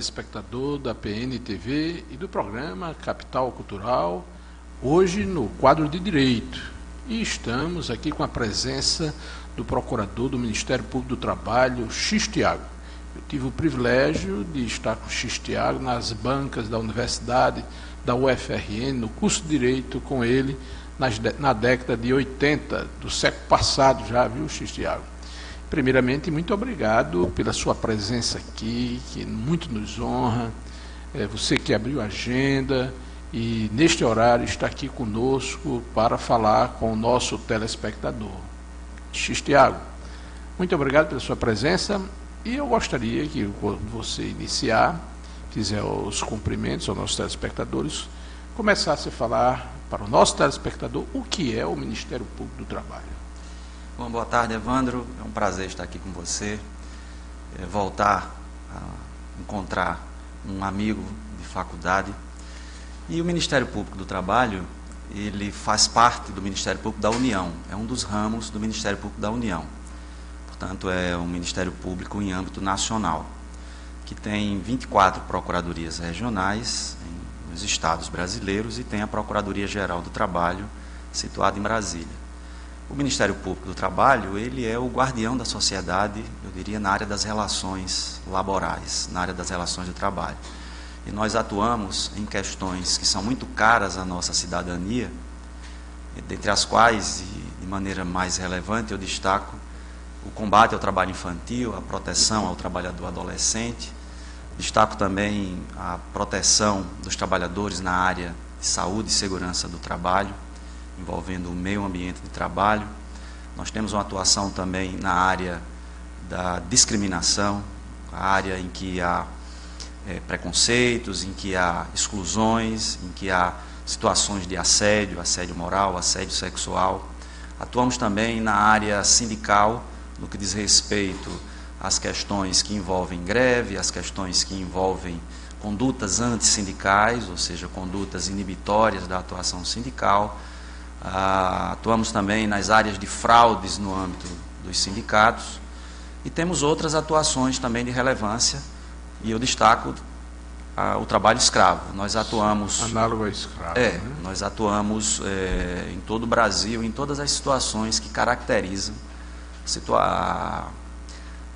telespectador da PNTV e do programa Capital Cultural, hoje no quadro de Direito. E estamos aqui com a presença do Procurador do Ministério Público do Trabalho, X Thiago. Eu tive o privilégio de estar com o X Thiago nas bancas da Universidade, da UFRN, no curso de Direito com ele, na década de 80, do século passado já, viu, X Thiago? Primeiramente, muito obrigado pela sua presença aqui, que muito nos honra. Você que abriu a agenda e, neste horário, está aqui conosco para falar com o nosso telespectador. X Thiago, muito obrigado pela sua presença e eu gostaria que, quando você iniciar, fizer os cumprimentos aos nossos telespectadores, começasse a falar para o nosso telespectador o que é o Ministério Público do Trabalho. Bom, boa tarde, Evandro. É um prazer estar aqui com você, voltar a encontrar um amigo de faculdade. E o Ministério Público do Trabalho, ele faz parte do Ministério Público da União, é um dos ramos do Ministério Público da União. Portanto, é um Ministério Público em âmbito nacional, que tem 24 procuradorias regionais nos estados brasileiros e tem a Procuradoria-Geral do Trabalho, situada em Brasília. O Ministério Público do Trabalho, ele é o guardião da sociedade, eu diria, na área das relações laborais, na área das relações de trabalho. E nós atuamos em questões que são muito caras à nossa cidadania, dentre as quais, e de maneira mais relevante, eu destaco o combate ao trabalho infantil, a proteção ao trabalhador adolescente, destaco também a proteção dos trabalhadores na área de saúde e segurança do trabalho, envolvendo o meio ambiente de trabalho. Nós temos uma atuação também na área da discriminação, a área em que há preconceitos, em que há exclusões, em que há situações de assédio, assédio moral, assédio sexual. Atuamos também na área sindical, no que diz respeito às questões que envolvem greve, às questões que envolvem condutas antissindicais, ou seja, condutas inibitórias da atuação sindical. Atuamos também nas áreas de fraudes no âmbito dos sindicatos e temos outras atuações também de relevância, e eu destaco o trabalho escravo. Nós atuamos... Análogo ao escravo, né? Nós atuamos em todo o Brasil, em todas as situações que caracterizam,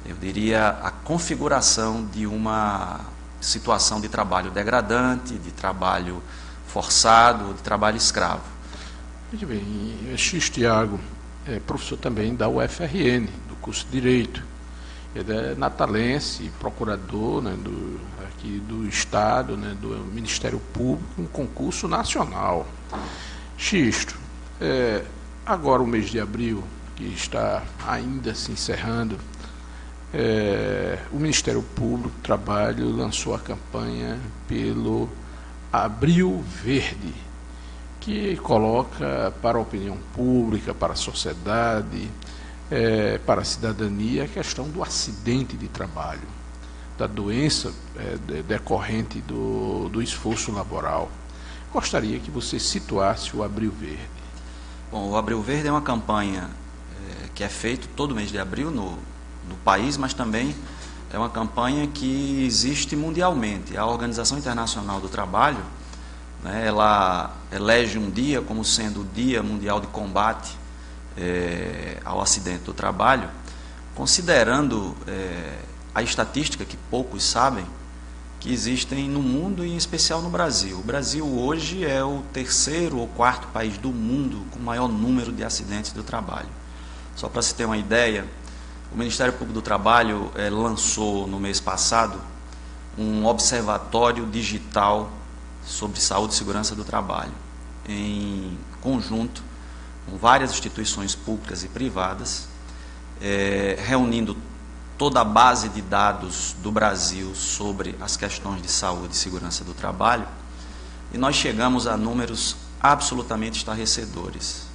eu diria, a configuração de uma situação de trabalho degradante, de trabalho forçado, de trabalho escravo. Muito bem, X Thiago é professor também da UFRN, do curso de Direito. Ele é natalense, procurador, né, aqui do Estado, né, do Ministério Público, um concurso nacional. Xisto, agora o mês de abril, que está ainda se encerrando, o Ministério Público do Trabalho lançou a campanha pelo Abril Verde, que coloca para a opinião pública, para a sociedade, para a cidadania, a questão do acidente de trabalho, da doença decorrente do esforço laboral. Gostaria que você situasse o Abril Verde. Bom, o Abril Verde é uma campanha que é feita todo mês de abril no país, mas também é uma campanha que existe mundialmente. A Organização Internacional do Trabalho, ela elege um dia como sendo o Dia Mundial de Combate ao Acidente do Trabalho, considerando a estatística que poucos sabem, que existem no mundo e em especial no Brasil. O Brasil hoje é o terceiro ou quarto país do mundo com maior número de acidentes do trabalho. Só para se ter uma ideia, o Ministério Público do Trabalho lançou no mês passado um observatório digital sobre saúde e segurança do trabalho, em conjunto com várias instituições públicas e privadas, reunindo toda a base de dados do Brasil sobre as questões de saúde e segurança do trabalho, e nós chegamos a números absolutamente estarrecedores.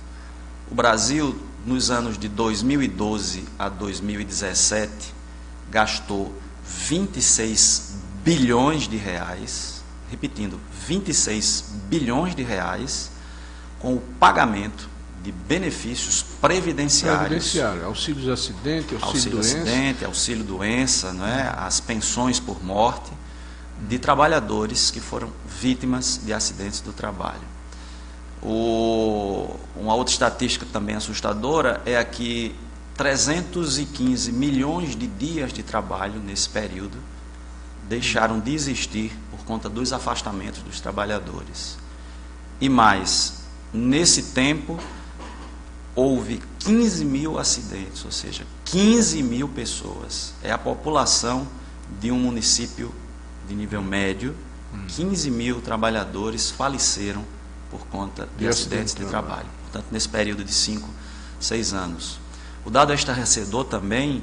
O Brasil, nos anos de 2012 a 2017, gastou 26 bilhões de reais, repetindo, 26 bilhões de reais, com o pagamento de benefícios previdenciários. Auxílio de acidente, auxílio doença, auxílio doença, não é? As pensões por morte, de trabalhadores que foram vítimas de acidentes do trabalho. Uma outra estatística também assustadora é a que 315 milhões de dias de trabalho nesse período deixaram de existir por conta dos afastamentos dos trabalhadores. E mais, nesse tempo, houve 15 mil acidentes, ou seja, 15 mil pessoas. É a população de um município de nível médio, 15 mil trabalhadores faleceram por conta de acidentes de trabalho. Portanto, nesse período de 5, 6 anos. O dado é estarrecedor também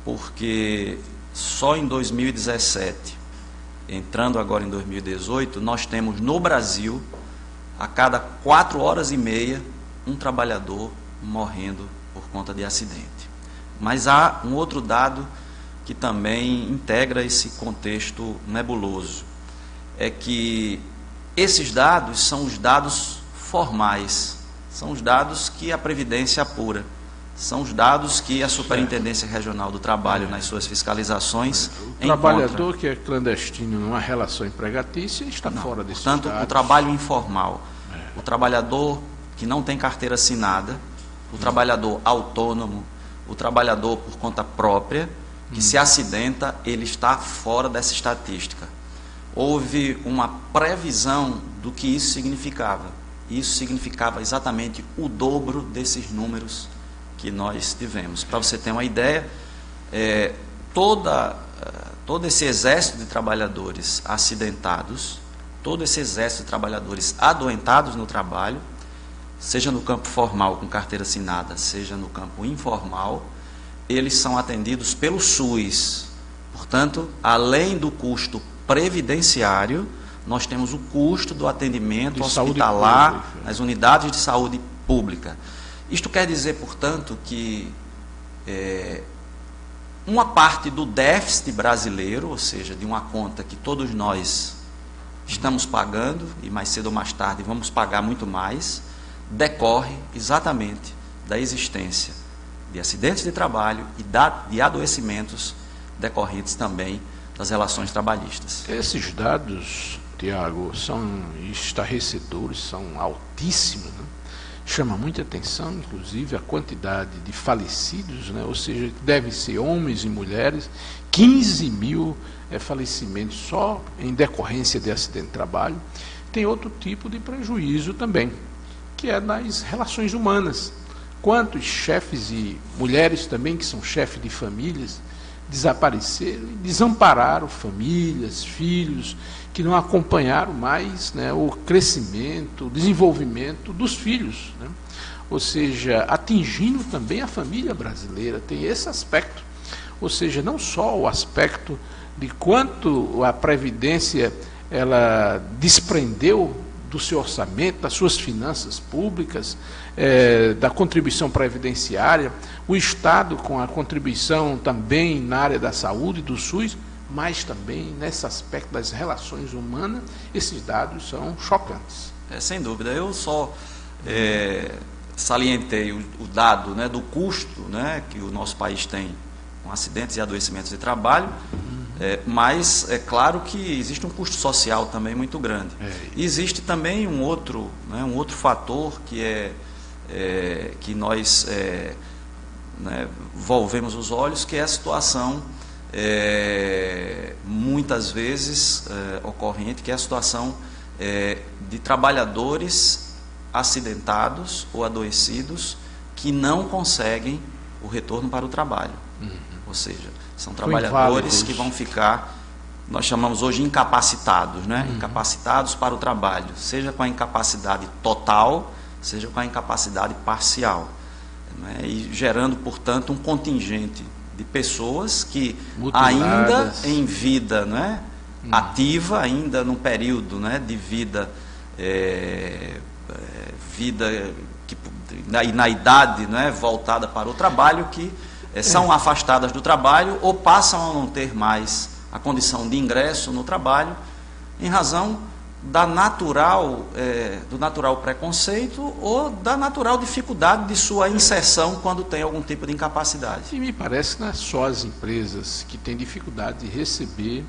porque só em 2017, entrando agora em 2018, nós temos no Brasil, a cada 4 horas e meia, um trabalhador morrendo por conta de acidente. Mas há um outro dado que também integra esse contexto nebuloso. É que esses dados são os dados formais, são os dados que a Previdência apura, são os dados que a Superintendência Regional do Trabalho, nas suas fiscalizações, o trabalhador que é clandestino numa relação empregatícia está fora desses dados. Portanto, o trabalho informal, o trabalhador que não tem carteira assinada, o trabalhador autônomo, o trabalhador por conta própria, que se acidenta, ele está fora dessa estatística. Houve uma previsão do que isso significava. Isso significava exatamente o dobro desses números que nós tivemos. Para você ter uma ideia, todo esse exército de trabalhadores acidentados, todo esse exército de trabalhadores adoentados no trabalho, seja no campo formal com carteira assinada, seja no campo informal, eles são atendidos pelo SUS. Portanto, além do custo previdenciário, nós temos o custo do atendimento hospitalar nas unidades de saúde pública. Isto quer dizer, portanto, que uma parte do déficit brasileiro, ou seja, de uma conta que todos nós estamos pagando, e mais cedo ou mais tarde vamos pagar muito mais, decorre exatamente da existência de acidentes de trabalho e de adoecimentos decorrentes também das relações trabalhistas. Esses dados, Tiago, são estarrecedores, são altíssimos, né? Chama muita atenção, inclusive, a quantidade de falecidos, né? Ou seja, devem ser homens e mulheres, 15 mil falecimentos só em decorrência de acidente de trabalho. Tem outro tipo de prejuízo também, que é nas relações humanas. Quantos chefes e mulheres também, que são chefes de famílias, desapareceram e desampararam famílias, filhos, que não acompanharam mais, né, o crescimento, o desenvolvimento dos filhos, né? Ou seja, atingindo também a família brasileira, tem esse aspecto. Ou seja, não só o aspecto de quanto a Previdência ela desprendeu do seu orçamento, das suas finanças públicas, da contribuição previdenciária, o Estado com a contribuição também na área da saúde, do SUS, mas também nesse aspecto das relações humanas, esses dados são chocantes. Sem dúvida. Eu só salientei o dado, né, do custo, né, que o nosso país tem com acidentes e adoecimentos de trabalho, mas é claro que existe um custo social também muito grande. E existe também um outro fator que que nós né, volvemos os olhos, que é a situação muitas vezes ocorrente, que é a situação de trabalhadores acidentados ou adoecidos que não conseguem o retorno para o trabalho. Ou seja, são trabalhadores que vão ficar, nós chamamos hoje incapacitados, né? Incapacitados para o trabalho, seja com a incapacidade total, seja com a incapacidade parcial, né? E gerando, portanto, um contingente de pessoas que ainda em vida, né, ativa, ainda num período, né, de vida, na idade, né, voltada para o trabalho, que são afastadas do trabalho ou passam a não ter mais a condição de ingresso no trabalho em razão do natural preconceito ou da natural dificuldade de sua inserção quando tem algum tipo de incapacidade. E me parece que não é só as empresas que têm dificuldade de receber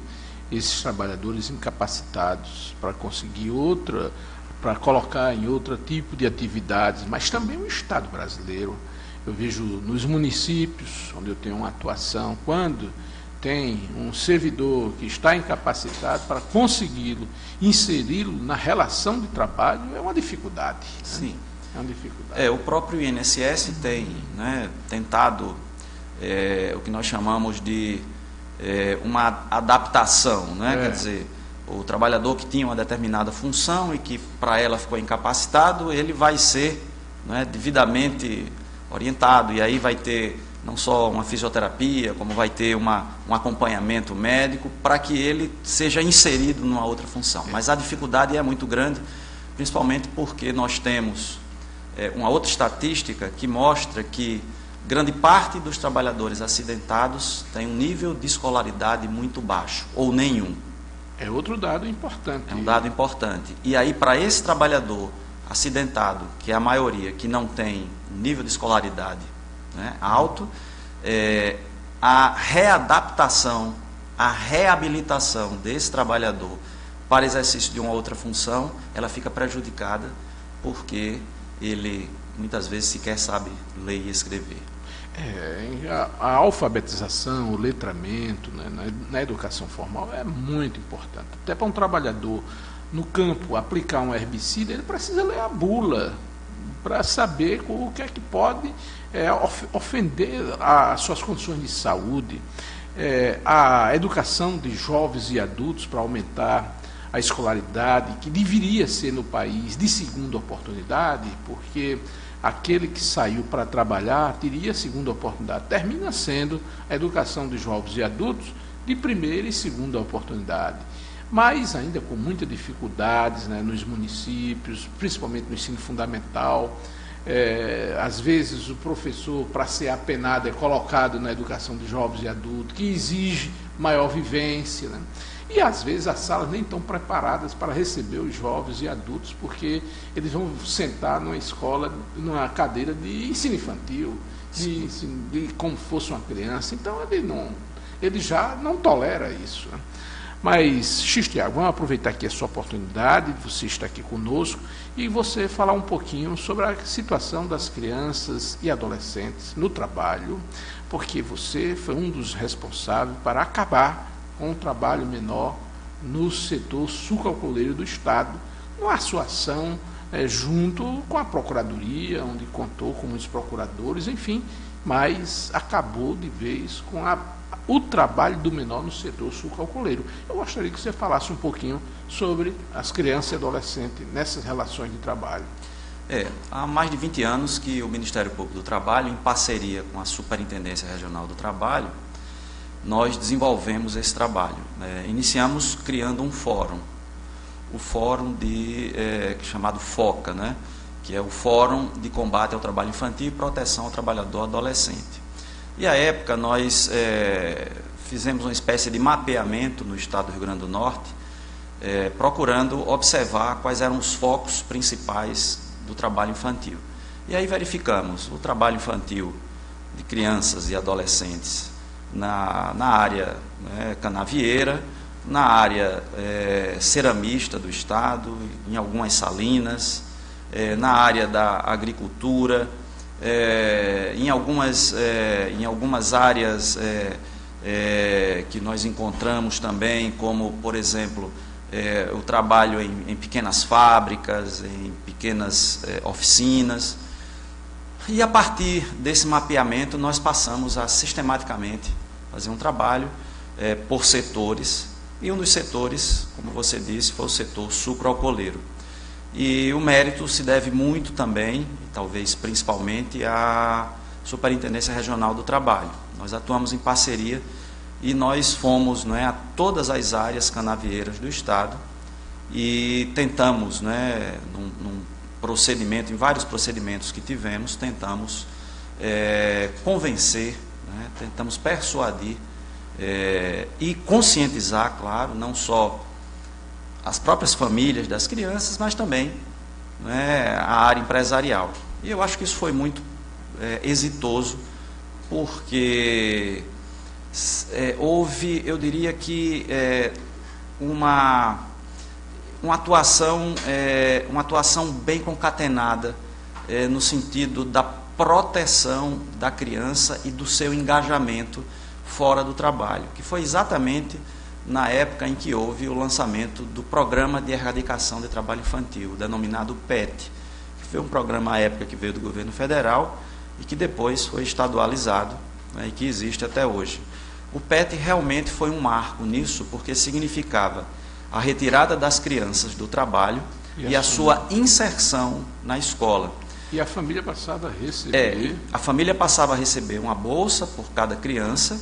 esses trabalhadores incapacitados para conseguir outra, para colocar em outro tipo de atividades, mas também o Estado brasileiro. Eu vejo nos municípios onde eu tenho uma atuação, quando tem um servidor que está incapacitado, para consegui-lo, inseri-lo na relação de trabalho, é uma dificuldade. Sim. Né? É uma dificuldade. O próprio INSS tem, né, tentado o que nós chamamos de uma adaptação, né? Quer dizer, o trabalhador que tinha uma determinada função e que para ela ficou incapacitado, ele vai ser, né, devidamente orientado, e aí vai ter não só uma fisioterapia, como vai ter um acompanhamento médico para que ele seja inserido numa outra função. Mas a dificuldade é muito grande, principalmente porque nós temos uma outra estatística que mostra que grande parte dos trabalhadores acidentados tem um nível de escolaridade muito baixo, ou nenhum. É outro dado importante. É um dado importante. E aí, para esse trabalhador acidentado, que é a maioria, que não tem nível de escolaridade, né, alto, a readaptação, a reabilitação desse trabalhador para exercício de uma outra função, ela fica prejudicada porque ele muitas vezes sequer sabe ler e escrever. A alfabetização, o letramento, né, na educação formal é muito importante. Até para um trabalhador no campo aplicar um herbicida, ele precisa ler a bula para saber o que é que pode ofender as suas condições de saúde. A educação de jovens e adultos para aumentar a escolaridade, que deveria ser no país de segunda oportunidade, porque aquele que saiu para trabalhar teria segunda oportunidade. Termina sendo a educação de jovens e adultos de primeira e segunda oportunidade. Mas ainda com muitas dificuldades, né, nos municípios, principalmente no ensino fundamental. Às vezes o professor, para ser apenado, é colocado na educação de jovens e adultos, que exige maior vivência, né? E às vezes as salas nem estão preparadas para receber os jovens e adultos, porque eles vão sentar numa escola, numa cadeira de ensino infantil, de como fosse uma criança. Então ele já não tolera isso, né? Mas, Tiago, vamos aproveitar aqui a sua oportunidade, você está aqui conosco, e você falar um pouquinho sobre a situação das crianças e adolescentes no trabalho, porque você foi um dos responsáveis para acabar com o trabalho menor no setor sucroalcooleiro do Estado, numa sua ação junto com a Procuradoria, onde contou com muitos procuradores, enfim, mas acabou de vez com o trabalho do menor no setor sucroalcooleiro. Eu gostaria que você falasse um pouquinho sobre as crianças e adolescentes nessas relações de trabalho. Há mais de 20 anos que o Ministério Público do Trabalho, em parceria com a Superintendência Regional do Trabalho, nós desenvolvemos esse trabalho. Iniciamos criando um fórum, o fórum chamado FOCA, né? Que é o Fórum de Combate ao Trabalho Infantil e Proteção ao Trabalhador Adolescente. E à época nós fizemos uma espécie de mapeamento no estado do Rio Grande do Norte, procurando observar quais eram os focos principais do trabalho infantil. E aí verificamos o trabalho infantil de crianças e adolescentes na área, né, canavieira, na área ceramista do estado, em algumas salinas, na área da agricultura, em algumas áreas que nós encontramos também, como, por exemplo, o trabalho em pequenas fábricas, em pequenas oficinas. E a partir desse mapeamento nós passamos a sistematicamente fazer um trabalho por setores, e um dos setores, como você disse, foi o setor sucroalcooleiro. E o mérito se deve muito também, e talvez principalmente, à Superintendência Regional do Trabalho. Nós atuamos em parceria e nós fomos, não é, a todas as áreas canavieiras do Estado e tentamos, né, num procedimento, em vários procedimentos que tivemos, tentamos convencer, né, tentamos persuadir e conscientizar, claro, não só as próprias famílias das crianças, mas também, né, a área empresarial. E eu acho que isso foi muito exitoso, porque houve, eu diria que, uma atuação bem concatenada no sentido da proteção da criança e do seu engajamento fora do trabalho, que foi exatamente na época em que houve o lançamento do Programa de Erradicação de Trabalho Infantil, denominado PET, que foi um programa à época que veio do governo federal e que depois foi estadualizado, né, e que existe até hoje. O PET realmente foi um marco nisso, porque significava a retirada das crianças do trabalho e a sua inserção na escola. E a família passava a receber... a família passava a receber uma bolsa por cada criança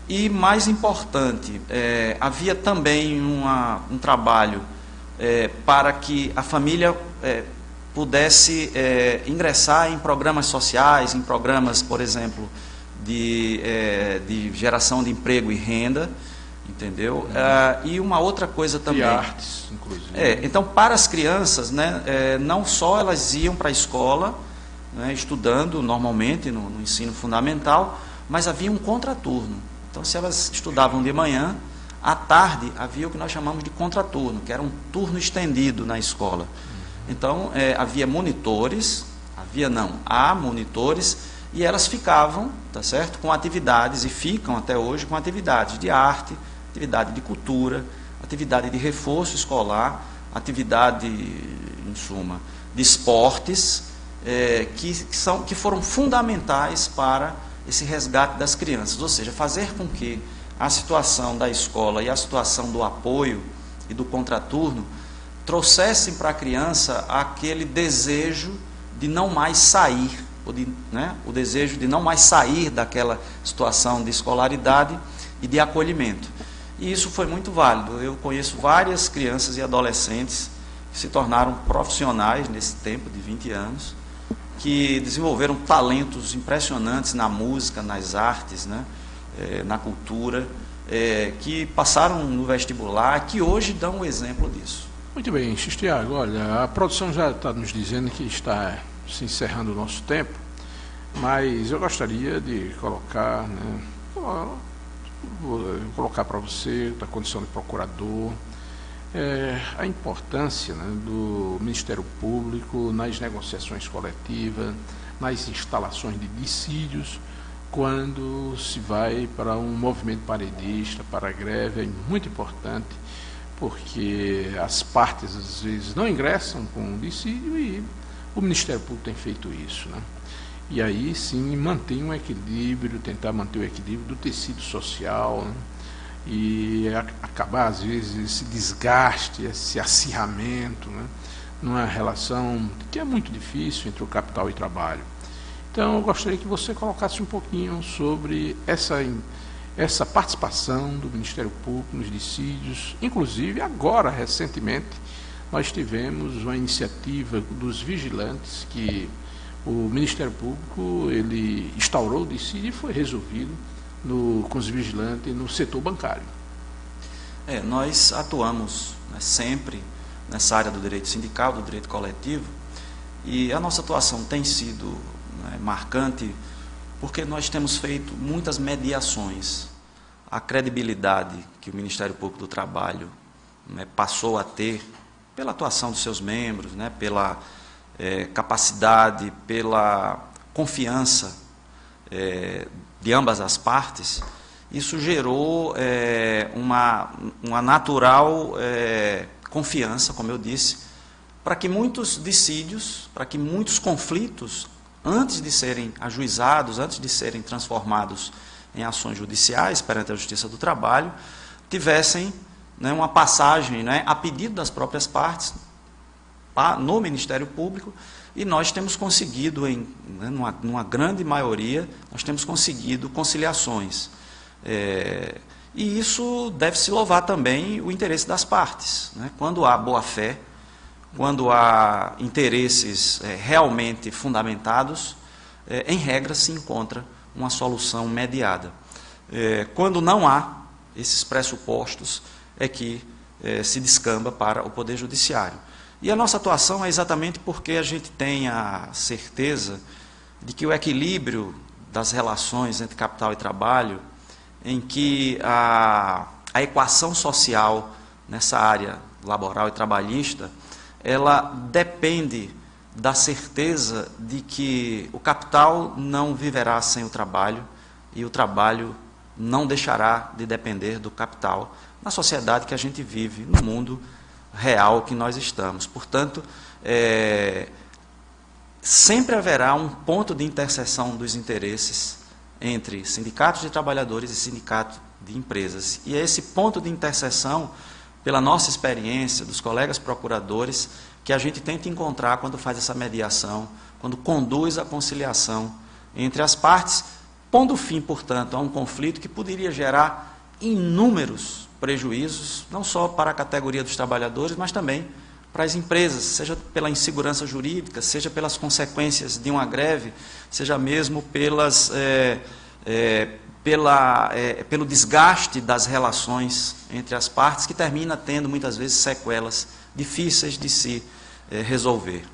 e, mais importante, havia também um trabalho para que a família pudesse ingressar em programas sociais, em programas, por exemplo, de geração de emprego e renda, entendeu? E uma outra coisa também... E artes, inclusive. Então, para as crianças, né, não só elas iam para a escola, né, estudando normalmente no ensino fundamental, mas havia um contraturno. Então, se elas estudavam de manhã, à tarde havia o que nós chamamos de contraturno, que era um turno estendido na escola. Então, havia monitores, há monitores, e elas ficavam, tá certo, com atividades, e ficam até hoje com atividades de arte, atividade de cultura, atividade de reforço escolar, atividade, em suma, de esportes, que foram fundamentais para esse resgate das crianças, ou seja, fazer com que a situação da escola e a situação do apoio e do contraturno trouxessem para a criança aquele desejo de não mais sair, o desejo de não mais sair daquela situação de escolaridade e de acolhimento. E isso foi muito válido. Eu conheço várias crianças e adolescentes que se tornaram profissionais nesse tempo de 20 anos, que desenvolveram talentos impressionantes na música, nas artes, né, na cultura, que passaram no vestibular, que hoje dão o exemplo disso. Muito bem, X-Tiago, olha, a produção já está nos dizendo que está se encerrando o nosso tempo, mas eu gostaria de colocar, né, vou colocar para você, da condição de procurador, a importância, né, do Ministério Público nas negociações coletivas, nas instalações de dissídios, quando se vai para um movimento paredista, para a greve. É muito importante, porque as partes às vezes não ingressam com um dissídio e o Ministério Público tem feito isso, né? E aí sim mantém um equilíbrio, tentar manter o equilíbrio do tecido social, né? E acabar às vezes esse desgaste, esse acirramento, né, numa relação que é muito difícil entre o capital e trabalho. Então eu gostaria que você colocasse um pouquinho sobre essa participação do Ministério Público nos dissídios. Inclusive agora, recentemente, nós tivemos uma iniciativa dos vigilantes que o Ministério Público ele instaurou o dissídio e foi resolvido com os vigilantes no setor bancário. Nós atuamos, né, sempre nessa área do direito sindical, do direito coletivo, e a nossa atuação tem sido, né, marcante, porque nós temos feito muitas mediações. A credibilidade que o Ministério Público do Trabalho, né, passou a ter pela atuação dos seus membros, né, pela capacidade, pela confiança de ambas as partes, isso gerou uma natural confiança, como eu disse, para que muitos dissídios, para que muitos conflitos, antes de serem ajuizados, antes de serem transformados em ações judiciais perante a Justiça do Trabalho, tivessem, né, uma passagem, né, a pedido das próprias partes no Ministério Público. E nós temos conseguido, numa grande maioria, nós temos conseguido conciliações. E isso deve-se louvar também o interesse das partes, né? Quando há boa-fé, quando há interesses realmente fundamentados, em regra se encontra uma solução mediada. Quando não há esses pressupostos, é que se descamba para o Poder Judiciário. E a nossa atuação é exatamente porque a gente tem a certeza de que o equilíbrio das relações entre capital e trabalho, em que a equação social nessa área laboral e trabalhista, ela depende da certeza de que o capital não viverá sem o trabalho e o trabalho não deixará de depender do capital na sociedade que a gente vive, no mundo real que nós estamos. Portanto, sempre haverá um ponto de interseção dos interesses entre sindicatos de trabalhadores e sindicatos de empresas. E é esse ponto de interseção, pela nossa experiência, dos colegas procuradores, que a gente tenta encontrar quando faz essa mediação, quando conduz a conciliação entre as partes, pondo fim, portanto, a um conflito que poderia gerar inúmeros prejuízos, não só para a categoria dos trabalhadores, mas também para as empresas, seja pela insegurança jurídica, seja pelas consequências de uma greve, seja mesmo pelo desgaste das relações entre as partes, que termina tendo muitas vezes sequelas difíceis de se resolver.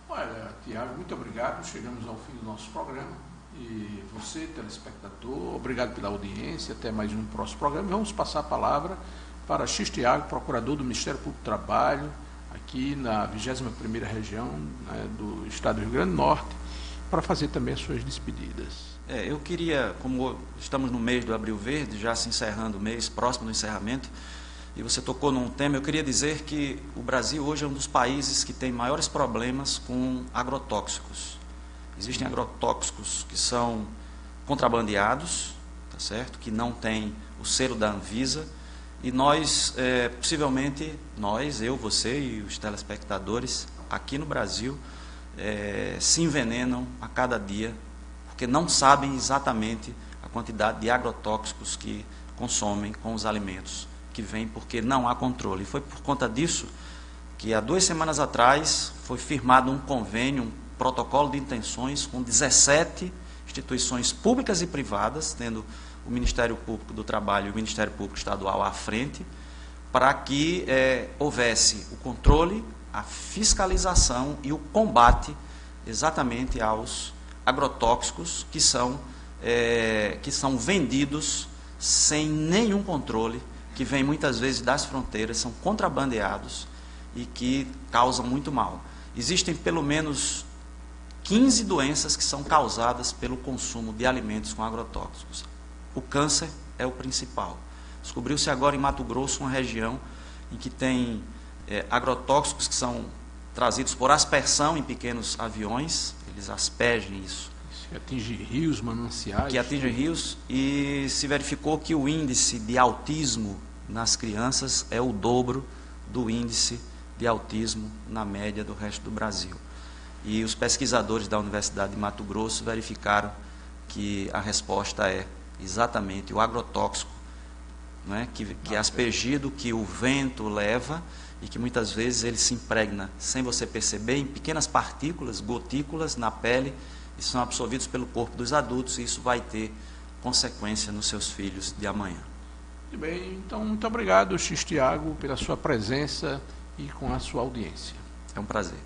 Olha, Tiago, muito obrigado. Chegamos ao fim do nosso programa. E você, telespectador, obrigado pela audiência. Até mais um próximo programa. Vamos passar a palavra para X. Tiago, procurador do Ministério Público do Trabalho, aqui na 21ª região, né, do estado do Rio Grande do Norte, para fazer também as suas despedidas. Eu queria, como estamos no mês do Abril Verde, já se encerrando o mês, próximo do encerramento, e você tocou num tema, eu queria dizer que o Brasil hoje é um dos países que tem maiores problemas com agrotóxicos. Existem agrotóxicos que são contrabandeados, tá certo? Que não têm o selo da Anvisa, e nós, possivelmente, eu, você e os telespectadores, aqui no Brasil, se envenenam a cada dia, porque não sabem exatamente a quantidade de agrotóxicos que consomem com os alimentos que vêm, porque não há controle. E foi por conta disso que há 2 semanas atrás foi firmado um convênio, um protocolo de intenções com 17 instituições públicas e privadas, tendo o Ministério Público do Trabalho e o Ministério Público Estadual à frente, para que houvesse o controle, a fiscalização e o combate exatamente aos agrotóxicos que são vendidos sem nenhum controle, que vêm muitas vezes das fronteiras, são contrabandeados e que causam muito mal. Existem pelo menos 15 doenças que são causadas pelo consumo de alimentos com agrotóxicos. O câncer é o principal. Descobriu-se agora em Mato Grosso uma região em que tem agrotóxicos que são trazidos por aspersão em pequenos aviões, eles aspergem isso. Que atinge rios, mananciais. Que atinge rios, e se verificou que o índice de autismo nas crianças é o dobro do índice de autismo na média do resto do Brasil. E os pesquisadores da Universidade de Mato Grosso verificaram que a resposta é exatamente o agrotóxico, né, que é aspergido, que o vento leva e que muitas vezes ele se impregna sem você perceber em pequenas partículas, gotículas na pele, e são absorvidos pelo corpo dos adultos, e isso vai ter consequência nos seus filhos de amanhã. Muito bem, então muito obrigado, X. Tiago, pela sua presença e com a sua audiência. É um prazer.